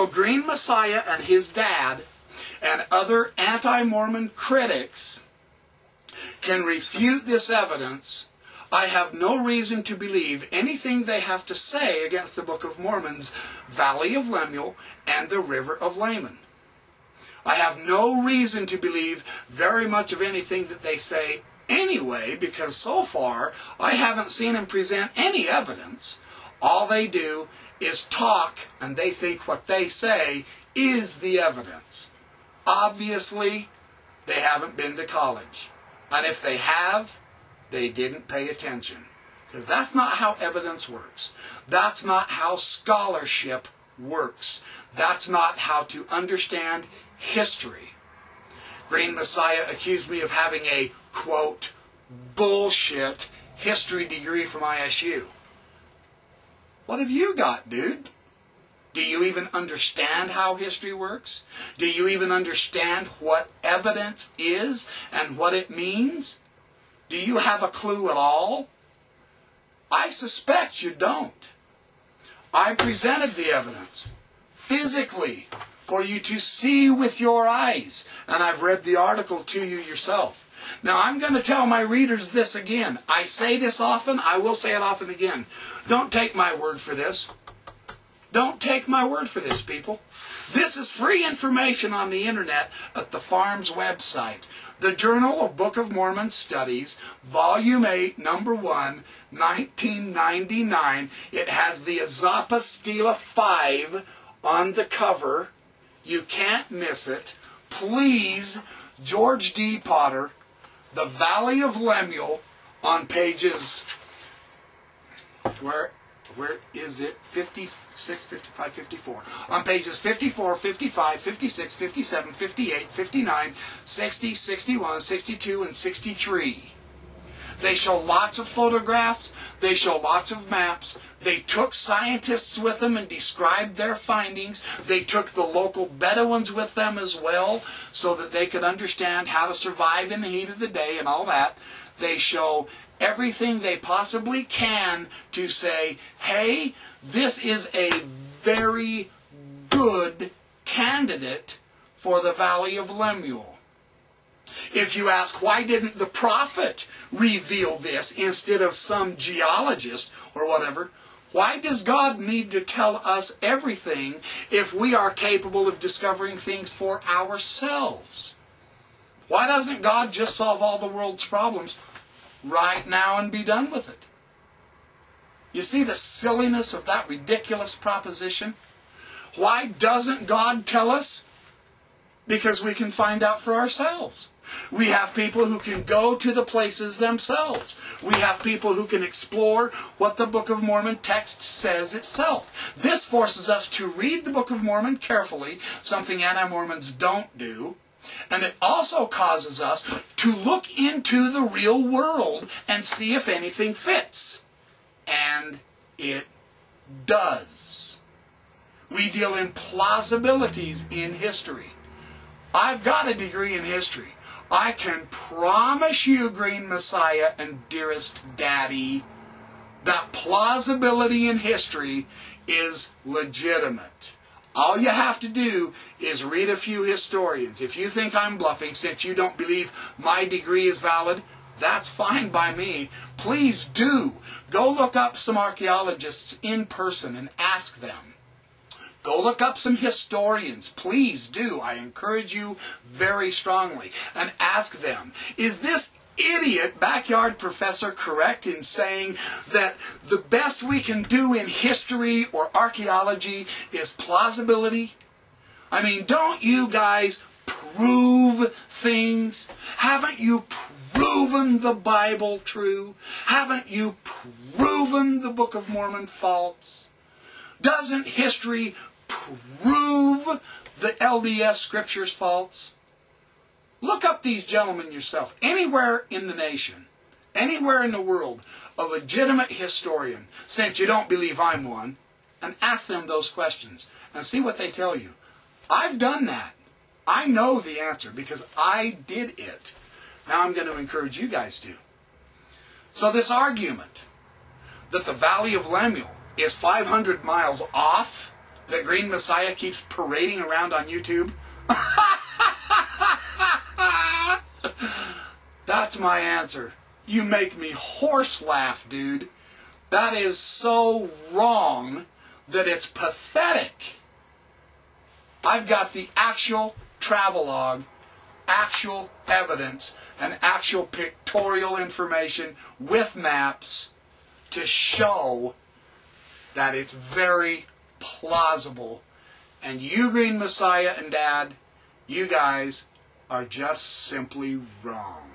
Green Messiah and his dad and other anti-Mormon critics can refute this evidence, I have no reason to believe anything they have to say against the Book of Mormon's Valley of Lemuel and the River of Laman. I have no reason to believe very much of anything that they say anyway, because so far I haven't seen them present any evidence. All they do is talk, and they think what they say is the evidence. Obviously, they haven't been to college. And if they have, they didn't pay attention. Because that's not how evidence works. That's not how scholarship works. That's not how to understand history. Green Messiah accused me of having a, quote, bullshit history degree from ISU. What have you got, dude? Do you even understand how history works? Do you even understand what evidence is and what it means? Do you have a clue at all? I suspect you don't. I presented the evidence physically for you to see with your eyes, and I've read the article to you yourself. Now, I'm going to tell my readers this again. I say this often. I will say it often again. Don't take my word for this. Don't take my word for this, people. This is free information on the internet at the Farm's website. The Journal of Book of Mormon Studies, Volume 8, Number 1, 1999. It has the Azapastila 5 on the cover. You can't miss it. Please, George D. Potter, The Valley of Lemuel, on pages, where is it? 56, 55, 54. On pages 54, 55, 56, 57, 58, 59, 60, 61, 62, and 63. They show lots of photographs. They show lots of maps. They took scientists with them and described their findings. They took the local Bedouins with them as well so that they could understand how to survive in the heat of the day and all that. They show everything they possibly can to say, hey, this is a very good candidate for the Valley of Lemuel. If you ask, why didn't the prophet reveal this instead of some geologist or whatever? Why does God need to tell us everything if we are capable of discovering things for ourselves? Why doesn't God just solve all the world's problems right now and be done with it? You see the silliness of that ridiculous proposition? Why doesn't God tell us? Because we can find out for ourselves. We have people who can go to the places themselves. We have people who can explore what the Book of Mormon text says itself. This forces us to read the Book of Mormon carefully, something anti-Mormons don't do. And it also causes us to look into the real world and see if anything fits. And it does. We deal in plausibilities in history. I've got a degree in history. I can promise you, Green Messiah and dearest Daddy, that plausibility in history is legitimate. All you have to do is read a few historians. If you think I'm bluffing since you don't believe my degree is valid, that's fine by me. Please do. Go look up some archaeologists in person and ask them. Go look up some historians. Please do. I encourage you very strongly. And ask them, is this idiot backyard professor correct in saying that the best we can do in history or archaeology is plausibility? I mean, don't you guys prove things? Haven't you proven the Bible true? Haven't you proven the Book of Mormon false? Doesn't history prove the LDS scriptures false? Look up these gentlemen yourself. Anywhere in the nation, anywhere in the world, a legitimate historian, since you don't believe I'm one, and ask them those questions and see what they tell you. I've done that. I know the answer because I did it. Now I'm going to encourage you guys to. So this argument that the Valley of Lemuel is 500 miles off that Green Messiah keeps parading around on YouTube? That's my answer. You make me horse laugh, dude. That is so wrong that it's pathetic. I've got the actual travelogue, actual evidence, and actual pictorial information with maps to show that it's very plausible. And you, Green Messiah and Dad, you guys are just simply wrong.